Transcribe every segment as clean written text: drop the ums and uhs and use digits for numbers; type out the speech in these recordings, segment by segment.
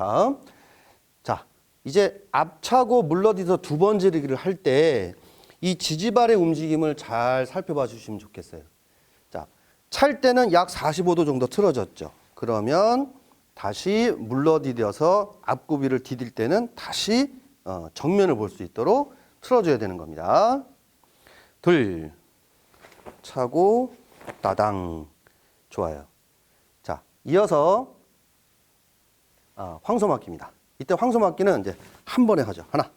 다음. 자, 이제 앞차고 물러디뎌서 두 번 지르기를 할 때 이 지지발의 움직임을 잘 살펴봐 주시면 좋겠어요. 자, 찰 때는 약 45도 정도 틀어졌죠. 그러면 다시 물러디뎌서 앞구비를 디딜 때는 다시 정면을 볼 수 있도록 틀어줘야 되는 겁니다. 둘, 차고, 따당. 좋아요. 자, 이어서 황소막기입니다. 이때 황소막기는 이제 한 번에 하죠. 하나.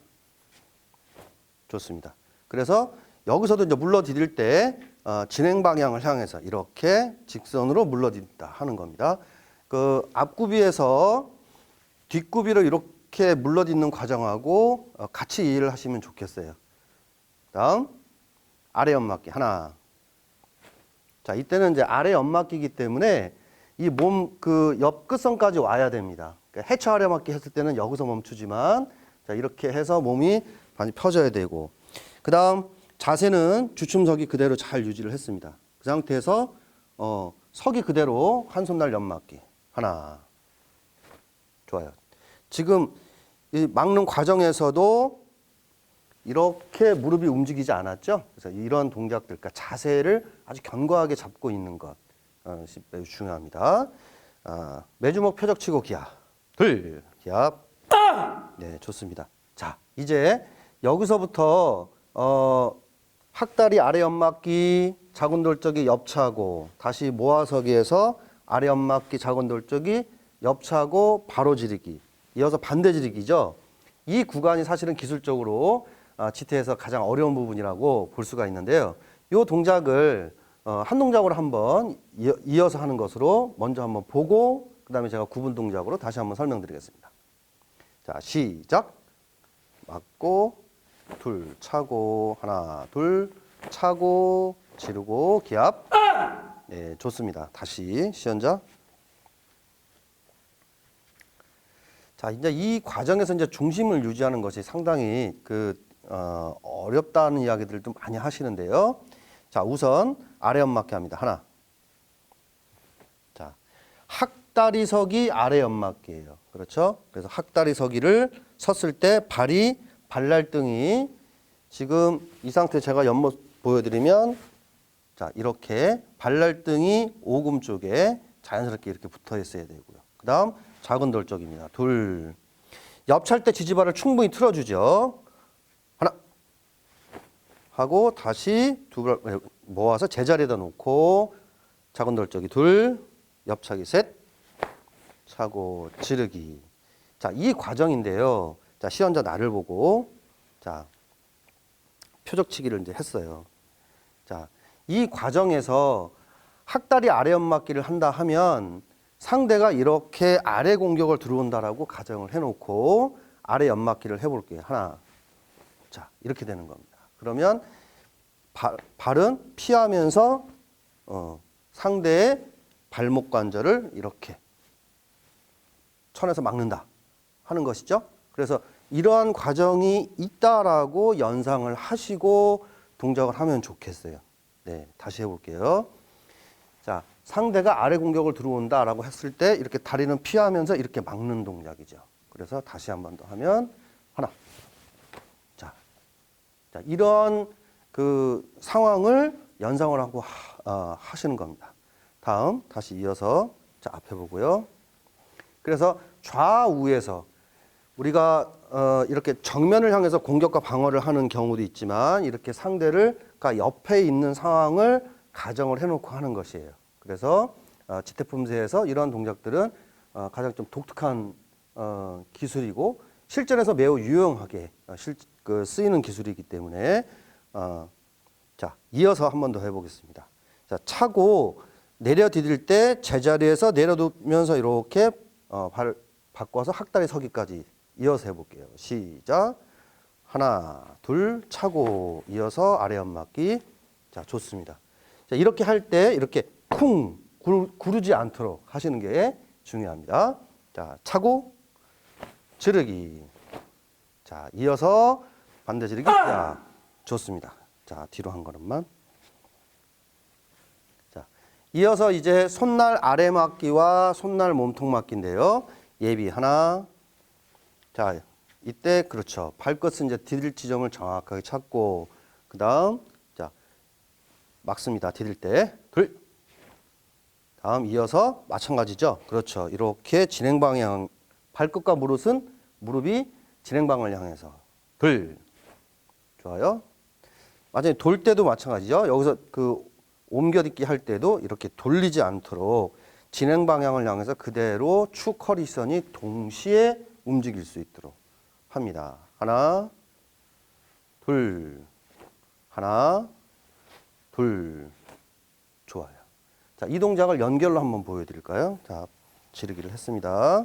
좋습니다. 그래서 여기서도 이제 물러디딜 때 진행 방향을 향해서 이렇게 직선으로 물러디딘다 하는 겁니다. 그 앞구비에서 뒷구비를 이렇게 물러딛는 과정하고 같이 이해를 하시면 좋겠어요. 다음 아래 연막기 하나. 자, 이때는 이제 아래 연막기이기 때문에 이 몸 그 옆 끝선까지 와야 됩니다. 그러니까 해처 아래 연막기 했을 때는 여기서 멈추지만 자, 이렇게 해서 몸이 많이 펴져야 되고 그 다음 자세는 주춤서기 그대로 잘 유지를 했습니다. 그 상태에서 서기 그대로 한 손날 연막기 하나. 좋아요. 지금 이 막는 과정에서도 이렇게 무릎이 움직이지 않았죠? 그래서 이런 동작들, 그러니까 자세를 아주 견고하게 잡고 있는 것 매우 중요합니다. 매주먹 표적치고 기압. 둘, 기압. 네, 좋습니다. 자, 이제 여기서부터 학다리 아래 연막기, 자군돌적이 옆차고 다시 모아서기에서 아래 연막기, 자군돌적이 옆차고 바로 지르기. 이어서 반대 지르기죠. 이 구간이 사실은 기술적으로 지태에서 가장 어려운 부분이라고 볼 수가 있는데요. 이 동작을 한 동작으로 한번 이어서 하는 것으로 먼저 한번 보고 그 다음에 제가 구분 동작으로 다시 한번 설명드리겠습니다. 자, 시작. 맞고 둘 차고 하나 둘 차고 지르고 기압. 네, 좋습니다. 다시 시연자. 자, 이제 이 과정에서 이제 중심을 유지하는 것이 상당히 어렵다는 이야기들도 많이 하시는데요. 자, 우선 아래 연막기 합니다. 하나. 자, 학다리 서기 아래 연막기예요. 그렇죠? 그래서 학다리 서기를 섰을 때 발날등이 지금 이 상태 제가 옆모습 보여드리면 자, 이렇게 발날등이 오금 쪽에 자연스럽게 이렇게 붙어 있어야 되고요. 그 다음 작은 돌적입니다. 둘. 옆찰 때 지지발을 충분히 틀어주죠. 하나. 하고 다시 두 발 모아서 제자리에다 놓고 작은 돌적이 둘. 옆차기 셋. 차고 지르기. 자, 이 과정인데요. 자, 시연자 나를 보고 자, 표적치기를 이제 했어요. 자, 이 과정에서 학다리 아래 연막기를 한다 하면 상대가 이렇게 아래 공격을 들어온다라고 가정을 해놓고 아래 연막기를 해볼게요. 하나. 자, 이렇게 되는 겁니다. 그러면 발은 피하면서 상대의 발목 관절을 이렇게 천에서 막는다 하는 것이죠. 그래서 이러한 과정이 있다라고 연상을 하시고 동작을 하면 좋겠어요. 네, 다시 해볼게요. 자, 상대가 아래 공격을 들어온다라고 했을 때 이렇게 다리는 피하면서 이렇게 막는 동작이죠. 그래서 다시 한 번 더 하면 하나. 자, 이런 그 상황을 연상을 하고 하시는 겁니다. 다음 다시 이어서 자, 앞에 보고요. 그래서 좌우에서 우리가 이렇게 정면을 향해서 공격과 방어를 하는 경우도 있지만 이렇게 상대가 옆에 있는 상황을 가정을 해놓고 하는 것이에요. 그래서 지태품새에서 이러한 동작들은 가장 좀 독특한 기술이고 실전에서 매우 유용하게 쓰이는 기술이기 때문에 자, 이어서 한 번 더 해보겠습니다. 자, 차고 내려 디딜 때 제자리에서 내려두면서 이렇게 발을 바꿔서 학다리 서기까지 이어서 해볼게요. 시작. 하나, 둘, 차고 이어서 아래 연막기. 자, 좋습니다. 자, 이렇게 할 때 이렇게 쿵 구르지 않도록 하시는 게 중요합니다. 자, 차고 지르기. 자, 이어서 반대 지르기. 자, 좋습니다. 자, 뒤로 한 걸음만. 자, 이어서 이제 손날 아래 막기와 손날 몸통 막기인데요. 예비 하나, 자, 이때 그렇죠. 발끝은 이제 디딜 지점을 정확하게 찾고 그다음 자, 막습니다. 디딜 때. 둘. 다음 이어서 마찬가지죠. 그렇죠. 이렇게 진행 방향 발끝과 무릎이 진행 방향을 향해서. 둘. 좋아요. 마찬가지 돌 때도 마찬가지죠. 여기서 그 옮겨딛기 할 때도 이렇게 돌리지 않도록 진행 방향을 향해서 그대로 축 허리선이 동시에 움직일 수 있도록 합니다. 하나, 둘, 하나, 둘. 좋아요. 자, 이 동작을 연결로 한번 보여드릴까요? 자, 지르기를 했습니다.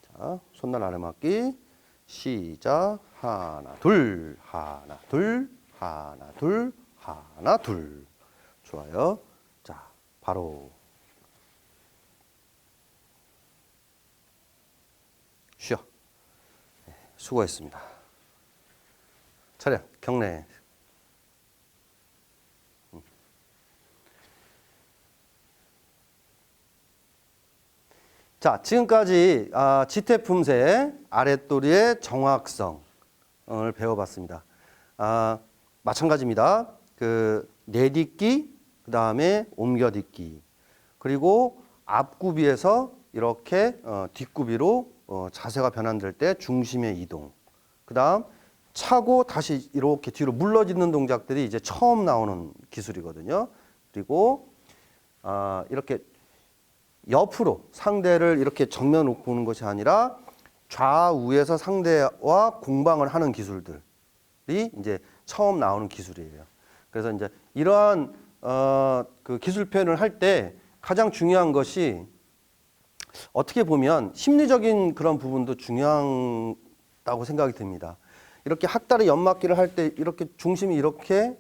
자, 손날 아래맞기. 시작. 하나, 둘, 하나, 둘, 하나, 둘, 하나, 둘. 좋아요. 자, 바로 쉬어. 네, 수고했습니다. 차렷, 경례. 자, 지금까지 지태품새 아랫도리의 정확성을 배워봤습니다. 마찬가지입니다. 그 내딛기, 그 다음에 옮겨딛기, 그리고 앞구비에서 이렇게 뒷구비로 자세가 변환될 때 중심의 이동, 그 다음 차고 다시 이렇게 뒤로 물러짓는 동작들이 이제 처음 나오는 기술이거든요. 그리고 이렇게 옆으로 상대를 이렇게 정면 놓고 보는 것이 아니라 좌우에서 상대와 공방을 하는 기술들이 이제 처음 나오는 기술이에요. 그래서 이제 이러한 그 기술 표현을 할 때 가장 중요한 것이 어떻게 보면 심리적인 그런 부분도 중요하다고 생각이 듭니다. 이렇게 학다리 연막기를 할 때 이렇게 중심이 이렇게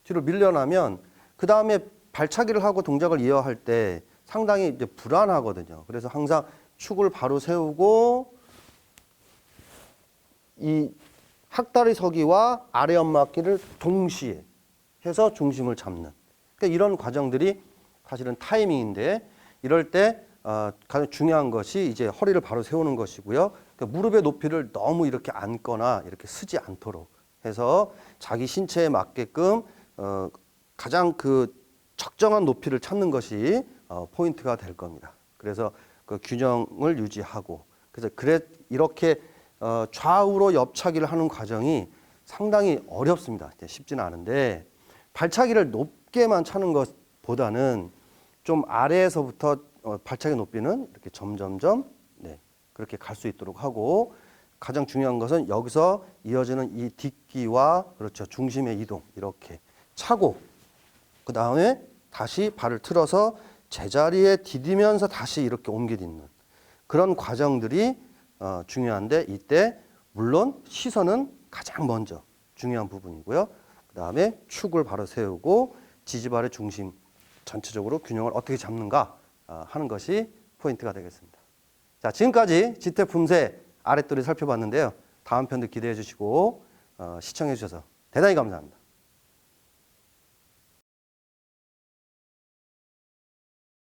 뒤로 밀려나면 그 다음에 발차기를 하고 동작을 이어할 때 상당히 이제 불안하거든요. 그래서 항상 축을 바로 세우고 이 학다리 서기와 아래 연막기를 동시에 해서 중심을 잡는. 그러니까 이런 과정들이 사실은 타이밍인데 이럴 때 가장 중요한 것이 이제 허리를 바로 세우는 것이고요. 그러니까 무릎의 높이를 너무 이렇게 앉거나 이렇게 쓰지 않도록 해서 자기 신체에 맞게끔 가장 그 적정한 높이를 찾는 것이 포인트가 될 겁니다. 그래서 그 균형을 유지하고 그래서 이렇게 좌우로 옆차기를 하는 과정이 상당히 어렵습니다. 쉽지는 않은데 발차기를 높게만 차는 것보다는 좀 아래에서부터 발차기 높이는 이렇게 점점점 그렇게 갈 수 있도록 하고 가장 중요한 것은 여기서 이어지는 이 딛기와 그렇죠 중심의 이동 이렇게 차고 그 다음에 다시 발을 틀어서 제자리에 디디면서 다시 이렇게 옮겨딛는 그런 과정들이 중요한데 이때 물론 시선은 가장 먼저 중요한 부분이고요. 그 다음에 축을 바로 세우고 지지발의 중심 전체적으로 균형을 어떻게 잡는가 하는 것이 포인트가 되겠습니다. 자, 지금까지 지태품새 아랫도리 살펴봤는데요. 다음 편도 기대해 주시고 시청해 주셔서 대단히 감사합니다.